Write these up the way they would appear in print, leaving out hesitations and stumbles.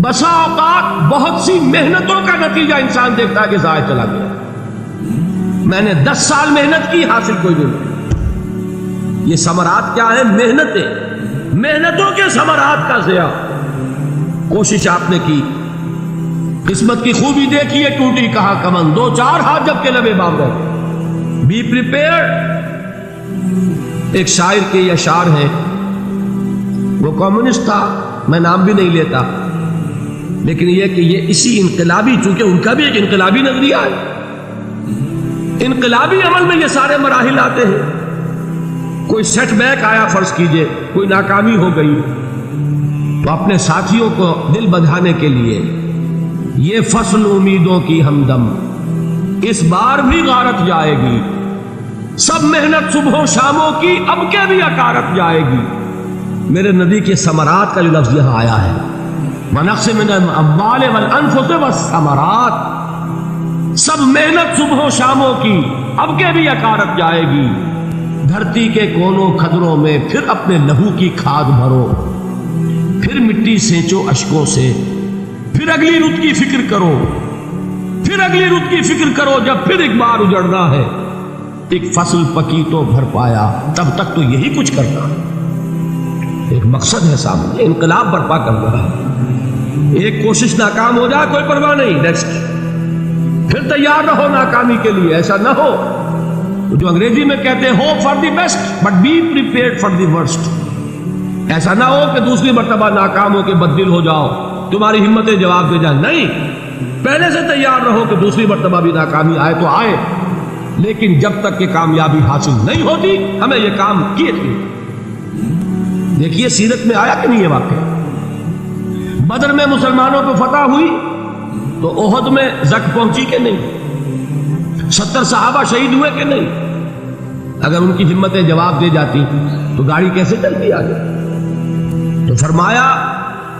بسا اوقات بہت سی محنتوں کا نتیجہ انسان دیکھتا ہے کہ ضائع چلا گیا، میں نے 10 سال محنت کی، حاصل کوئی نہیں۔ یہ ثمرات کیا ہیں؟ محنتوں کے ثمرات کا ضیاع۔ کوشش آپ نے کی، قسمت کی خوبی دیکھیے، ٹوٹی کہاں کمن، 2-4 ہاتھ جب کے لبے باندھ گئے۔ Be prepare. ایک شاعر کے یہ اشعار ہیں، وہ کمیونسٹ تھا، میں نام بھی نہیں لیتا، لیکن یہ کہ یہ اسی انقلابی، چونکہ ان کا بھی ایک انقلابی نظریہ ہے، انقلابی عمل میں یہ سارے مراحل آتے ہیں۔ کوئی سیٹ بیک آیا، فرض کیجئے کوئی ناکامی ہو گئی، تو اپنے ساتھیوں کو دل بندھانے کے لیے یہ فصل امیدوں کی ہمدم اس بار بھی غارت جائے گی، سب محنت صبحوں شاموں کی اب کے بھی اکارت جائے گی۔ میرے نبی کے ثمرات کا جو لفظ یہاں آیا ہے، وَنَقْصٍ مِّنَ الْأَمْوَالِ وَالْأَنفُسِ وَالثَّمَرَاتِ، سب محنت صبحوں شاموں کی اب کے بھی اکارت جائے گی۔ دھرتی کے کونوں کھدروں میں پھر اپنے لہو کی کھاد بھرو، پھر مٹی سینچو اشکوں سے، پھر اگلی رت کی فکر کرو، پھر اگلی رت کی فکر کرو، جب پھر ایک بار اجڑنا ہے۔ ایک فصل پکی تو بھر پایا، تب تک تو یہی کچھ کرنا ہے۔ ایک مقصد ہے سامنے، انقلاب برپا کرنا ہے۔ ایک کوشش ناکام ہو جائے کوئی پرواہ نہیں، نیکسٹ، پھر تیار رہو ناکامی کے لیے۔ ایسا نہ ہو جو انگریزی میں کہتے ہیں hope for the best but be prepared for the worst. ایسا نہ ہو کہ دوسری مرتبہ ناکام ہو کے بددل ہو جاؤ، تمہاری ہمتیں جواب دے جائیں، نہیں، پہلے سے تیار رہو کہ دوسری مرتبہ بھی ناکامی آئے تو آئے، لیکن جب تک کہ کامیابی حاصل نہیں ہوتی ہمیں یہ کام کیے تھے۔ دیکھیے سیرت میں آیا کہ نہیں یہ واقعہ؟ بدر میں مسلمانوں کو فتح ہوئی تو احد میں زک پہنچی کہ نہیں؟ 70 صحابہ شہید ہوئے کہ نہیں؟ اگر ان کی ہمتیں جواب دے جاتی تو گاڑی کیسے چلتی آگے؟ تو فرمایا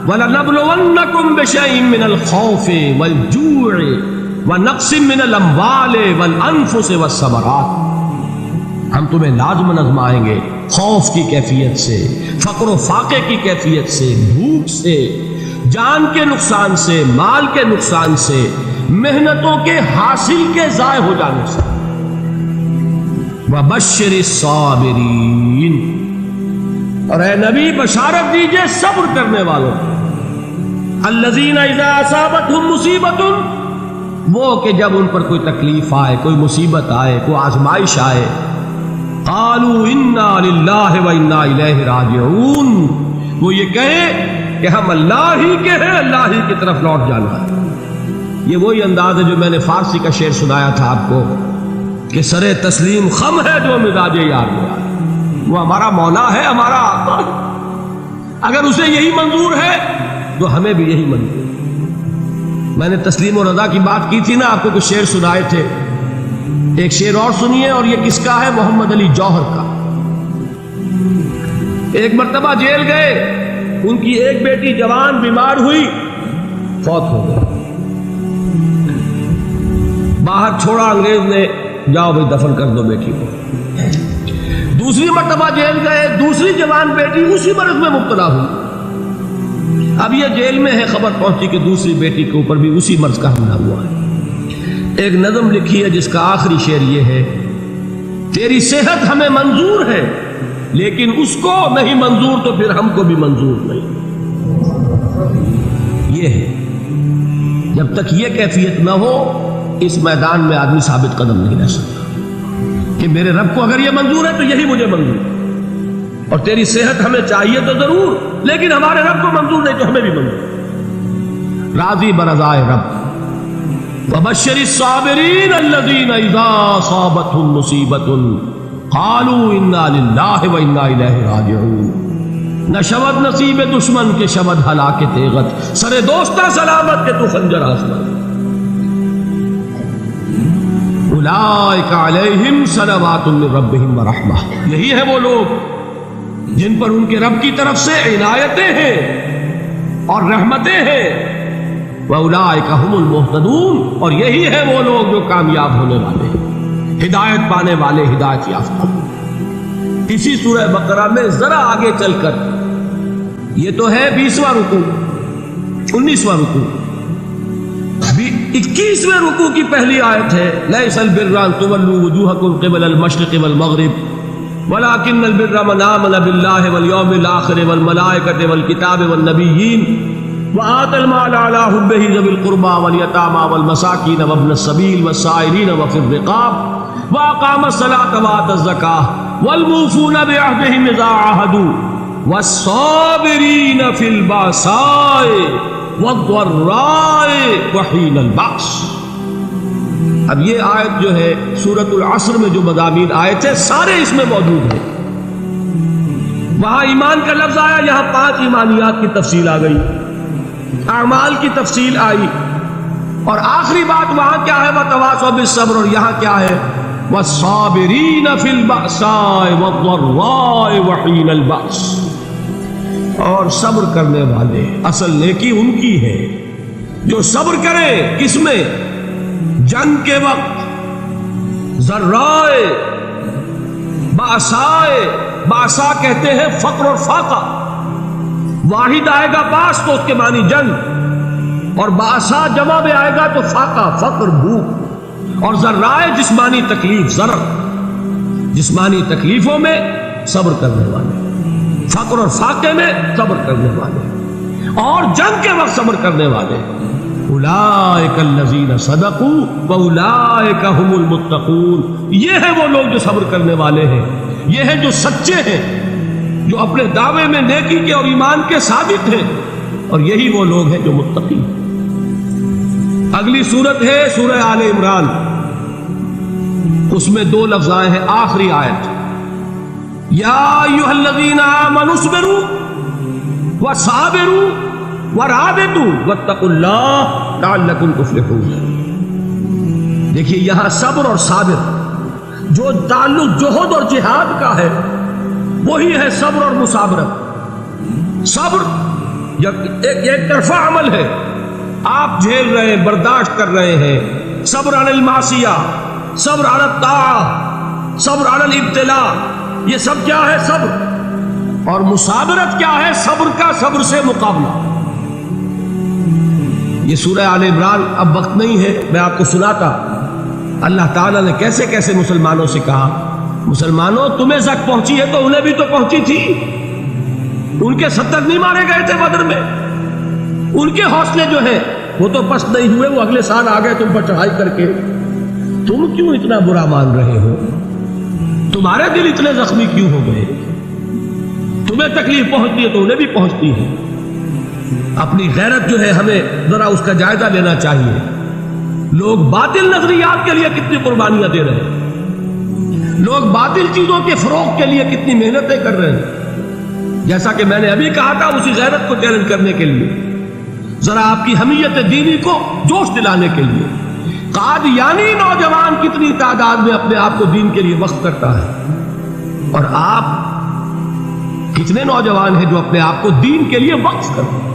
وَلَنَبْلُوَنَّكُمْ بِشَيْءٍ مِّنَ الْخَوْفِ وَالْجُوعِ وَنَقْصٍ مِّنَ الْأَمْوَالِ وَالْأَنفُسِ وَالثَّمَرَاتِ، ہم تمہیں لازم آزمائیں گے، خوف کی کیفیت سے، فقر و فاقے کی کیفیت سے، بھوک سے، جان کے نقصان سے، مال کے نقصان سے، محنتوں کے حاصل کے ضائع ہو جانے سے۔ وَبَشِّرِ الصَّابِرِينَ، اور اے نبی بشارت دیجئے صبر کرنے والوں، الَّذِينَ إِذَا أَصَابَتْهُمْ مُصِيبَةٌ، وہ کہ جب ان پر کوئی تکلیف آئے، کوئی مصیبت آئے، کوئی آزمائش آئے، قالوا انا للہ و انا الیہ راجعون، وہ یہ کہیں کہ ہم اللہ ہی کے ہیں، اللہ ہی کی طرف لوٹ جانا ہے۔ یہ وہی انداز ہے جو میں نے فارسی کا شعر سنایا تھا آپ کو کہ سرے تسلیم خم ہے جو مزاج یار ہوا، وہ ہمارا مولا ہے، ہمارا آقا ہے، اگر اسے یہی منظور ہے تو ہمیں بھی یہی منظور ہے۔ میں نے تسلیم و رضا کی بات کی تھی نا، آپ کو کچھ شعر سنائے تھے، ایک شعر اور سنیے، اور یہ کس کا ہے؟ محمد علی جوہر کا۔ ایک مرتبہ جیل گئے، ان کی ایک بیٹی جوان بیمار ہوئی، فوت ہو گئی، باہر چھوڑا انگریز نے، جاؤ بھائی دفن کر دو بیٹی کو۔ دوسری مرتبہ جیل گئے، دوسری جوان بیٹی اسی مرض میں مبتلا ہوئی، اب یہ جیل میں ہے، خبر پہنچی کہ دوسری بیٹی کے اوپر بھی اسی مرض کا حملہ ہوا ہے۔ ایک نظم لکھی ہے جس کا آخری شعر یہ ہے، تیری صحت ہمیں منظور ہے لیکن اس کو نہیں منظور تو پھر ہم کو بھی منظور نہیں۔ یہ ہے، جب تک یہ کیفیت نہ ہو اس میدان میں آدمی ثابت قدم نہیں رہ سکتا کہ میرے رب کو اگر یہ منظور ہے تو یہی مجھے منظور ہے، اور تیری صحت ہمیں چاہیے تو ضرور، لیکن ہمارے رب کو منظور نہیں تو ہمیں بھی منظور۔ راضی برضائے رب۔ وَبَشِّرِ الصَّابِرِينَ الَّذِينَ إِذَا أَصَابَتْهُمْ مُصِيبَةٌ قَالُوا إِنَّا لِلَّهِ وَإِنَّا إِلَيْهِ رَاجِعُونَ، نہ شود نصیب دشمن کے شود ہلاک تیغت، سر دوستہ سلامت کے تو خنجر آسمان۔ اولئک علیہم صلوات من ربہم ورحمہ، یہی ہے وہ لوگ جن پر ان کے رب کی طرف سے عنایتیں ہیں اور رحمتیں ہیں۔ وَأُولَٰئِكَ هُمُ الْمُهْتَدُونَ، اور یہی ہے وہ لوگ جو کامیاب ہونے والے ہیں، ہدایت پانے والے، ہدایت یافتہ۔ اسی سورہ بقرہ میں ذرا آگے چل کر، یہ تو ہے 20واں رکوع، 19واں رکوع 21ویں رکوع کی پہلی آیت ہے لیس البر ان تولوا وجوہکم قبل المشرق والمغرب ولكن البر من آمن بالله واليوم الآخر والملائكة والكتاب والنبيين وآتى المال على حبه ذوي القربى واليتامى والمساكين وابن السبيل والسائلين وفي الرقاب وأقام الصلاة وآتى الزكاة والموفون بعهدهم إذا عاهدوا والصابرين في البأساء والضراء وحين البأس۔ اب یہ آیت جو ہے سورۃ العصر میں جو مضامین آئے تھے سارے اس میں موجود ہیں۔ وہاں ایمان کا لفظ آیا، یہاں 5 ایمانیات کی تفصیل آ گئی، اعمال کی تفصیل آئی، اور آخری بات وہاں کیا ہے وتواصوا بالصبر، اور یہاں کیا ہے والصابرین فی البأساء والضراء وحین البأس، اور صبر کرنے والے، اصل نیکی ان کی ہے جو صبر کرے، کس میں؟ جنگ کے وقت، ذرائے، باسائے، باسا کہتے ہیں فقر اور فاقہ، واحد آئے گا باس تو اس کے معنی جنگ، اور باسا جمع میں آئے گا تو فاقہ، فقر، بھوک، اور ذرائے جسمانی تکلیف، ضرر، جسمانی تکلیفوں میں صبر کرنے والے، فقر اور فاقے میں صبر کرنے والے، اور جنگ کے وقت صبر کرنے والے۔ اولئک الذین صدقوا واولئک هم المتقون، یہ ہیں وہ لوگ جو صبر کرنے والے ہیں، یہ ہیں جو سچے ہیں، جو اپنے دعوے میں نیکی کے اور ایمان کے ثابت ہیں، اور یہی وہ لوگ ہیں جو متقی۔ اگلی سورت ہے سورہ آل عمران، اس میں 2 لفظ آئے ہیں، آخری آیت یا ایھا الذین آمنوا اصبروا وصابروا ورابطوا واتقوا اللہ لعلکم تفلحون۔ دیکھیے یہاں صبر اور صابر جو تعلق جہد اور جہاد کا ہے وہی ہے صبر اور مصابرت۔ صبر ایک طرفہ عمل ہے، آپ جھیل رہے ہیں، برداشت کر رہے ہیں، صبر علی المعصیہ، صبر علی الطاعہ، صبر علی الابتلاء، یہ سب کیا ہے؟ صبر۔ اور مصابرت کیا ہے؟ صبر کا صبر سے مقابلہ۔ یہ سورہ آل عمران، اب وقت نہیں ہے میں آپ کو سناتا اللہ تعالیٰ نے کیسے کیسے مسلمانوں سے کہا، مسلمانوں تمہیں زک پہنچی ہے تو انہیں بھی تو پہنچی تھی، ان کے 70 نہیں مارے گئے تھے بدر میں، ان کے حوصلے جو ہیں وہ تو پست نہیں ہوئے، وہ اگلے سال آ گئے تم پر چڑھائی کر کے، تم کیوں اتنا برا مان رہے ہو؟ تمہارے دل اتنے زخمی کیوں ہو گئے؟ تمہیں تکلیف پہنچتی ہے تو انہیں بھی پہنچتی ہے۔ اپنی غیرت جو ہے ہمیں ذرا اس کا جائزہ لینا چاہیے۔ لوگ باطل نظریات کے لیے کتنی قربانیاں دے رہے ہیں، لوگ باطل چیزوں کے فروغ کے لیے کتنی محنتیں کر رہے ہیں۔ جیسا کہ میں نے ابھی کہا تھا، اسی غیرت کو چیلنج کرنے کے لیے، ذرا آپ کی حمیت دینی کو جوش دلانے کے لیے، قادیانی نوجوان کتنی تعداد میں اپنے آپ کو دین کے لیے وقف کرتا ہے، اور آپ کتنے نوجوان ہیں جو اپنے آپ کو دین کے لیے وقف کرتے ہیں،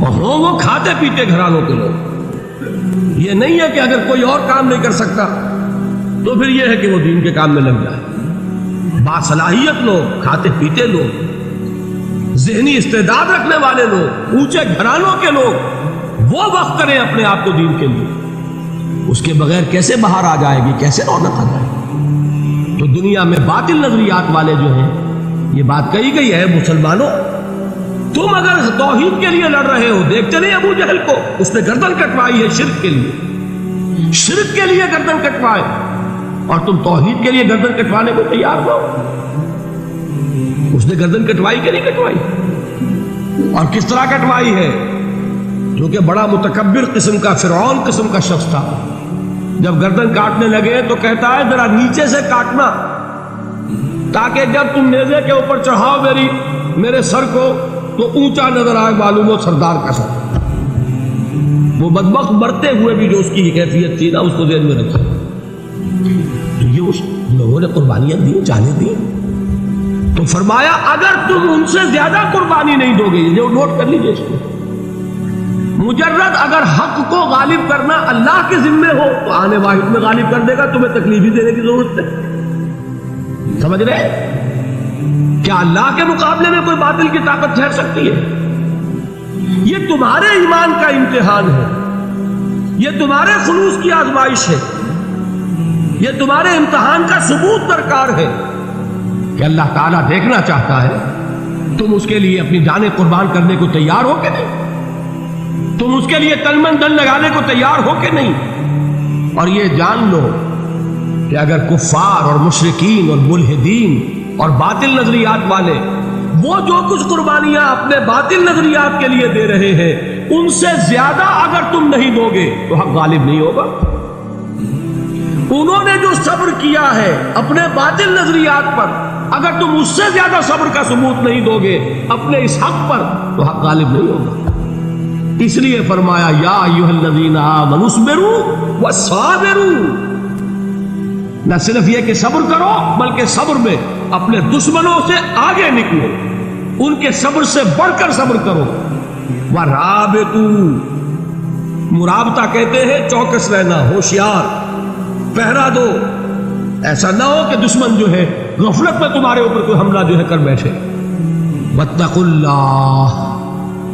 اور ہوں وہ کھاتے پیتے گھرانوں کے لوگ۔ یہ نہیں ہے کہ اگر کوئی اور کام نہیں کر سکتا تو پھر یہ ہے کہ وہ دین کے کام میں لگ جائے۔ باصلاحیت لوگ، کھاتے پیتے لوگ، ذہنی استعداد رکھنے والے لوگ، اونچے گھرانوں کے لوگ، وہ وقت کریں اپنے آپ کو دین کے لیے۔ اس کے بغیر کیسے باہر آ جائے گی، کیسے رونق آ جائے گی؟ تو دنیا میں باطل نظریات والے جو ہیں، یہ بات کہی گئی ہے، مسلمانوں تم اگر توحید کے لیے لڑ رہے ہو، دیکھتے نہیں ابو جہل کو، اس نے گردن کٹوائی ہے شرک کے لیے، شرک کے لیے گردن کٹوائے، اور تم توحید کے لیے گردن کٹوانے کو تیار ہو؟ اس نے گردن کٹوائی کہ نہیں کٹوائی؟ اور کس طرح کٹوائی ہے؟ کیونکہ بڑا متکبر قسم کا، فرعون قسم کا شخص تھا، جب گردن کاٹنے لگے تو کہتا ہے ذرا نیچے سے کاٹنا، تاکہ جب تم نیزے کے اوپر چڑھاؤ میرے سر کو تو اونچا نظر آئے، معلوم ہو سردار کا سر۔ وہ بدبخت مرتے ہوئے بھی جو اس کی کیفیت تھی نا، اس کو ذہن میں رکھا۔ تو یہ اس لوگوں نے قربانیاں دی، جانیں دی، تو فرمایا اگر تم ان سے زیادہ قربانی نہیں دو گے، جو نوٹ کر لیجیے اس کو، مجرد اگر حق کو غالب کرنا اللہ کے ذمے ہو تو آنے واحد میں غالب کر دے گا، تمہیں تکلیف ہی دینے کی ضرورت ہے۔ سمجھ رہے؟ کیا اللہ کے مقابلے میں کوئی باطل کی طاقت ٹھہر سکتی ہے؟ یہ تمہارے ایمان کا امتحان ہے، یہ تمہارے خلوص کی آزمائش ہے، یہ تمہارے امتحان کا ثبوت درکار ہے کہ اللہ تعالیٰ دیکھنا چاہتا ہے تم اس کے لیے اپنی جانیں قربان کرنے کو تیار ہو کہ نہیں، تم اس کے لیے تن دل لگانے کو تیار ہو کہ نہیں۔ اور یہ جان لو کہ اگر کفار اور مشرکین اور ملحدین اور باطل نظریات والے وہ جو کچھ قربانیاں اپنے باطل نظریات کے لیے دے رہے ہیں ان سے زیادہ اگر تم نہیں دو گے تو حق غالب نہیں ہوگا۔ انہوں نے جو صبر کیا ہے اپنے باطل نظریات پر، اگر تم اس سے زیادہ صبر کا ثبوت نہیں دو گے اپنے اس حق پر تو حق غالب نہیں ہوگا۔ اس لیے فرمایا یا ایھا الذین آمنوا اصبروا وصابروا، نہ صرف یہ کہ صبر کرو بلکہ صبر میں اپنے دشمنوں سے آگے نکلو، ان کے صبر سے بڑھ کر صبر کرو۔ وَرَابِطُوا، مرابطہ کہتے ہیں چوکس رہنا، ہوشیار، پہرا دو، ایسا نہ ہو کہ دشمن جو ہے غفلت میں تمہارے اوپر کوئی حملہ جو ہے کر بیٹھے۔ وَاتَّقُوا اللَّهَ،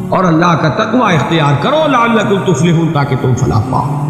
اور اللہ کا تقوی اختیار کرو، لعلکم تفلحون، تاکہ تم فلاح پاؤ۔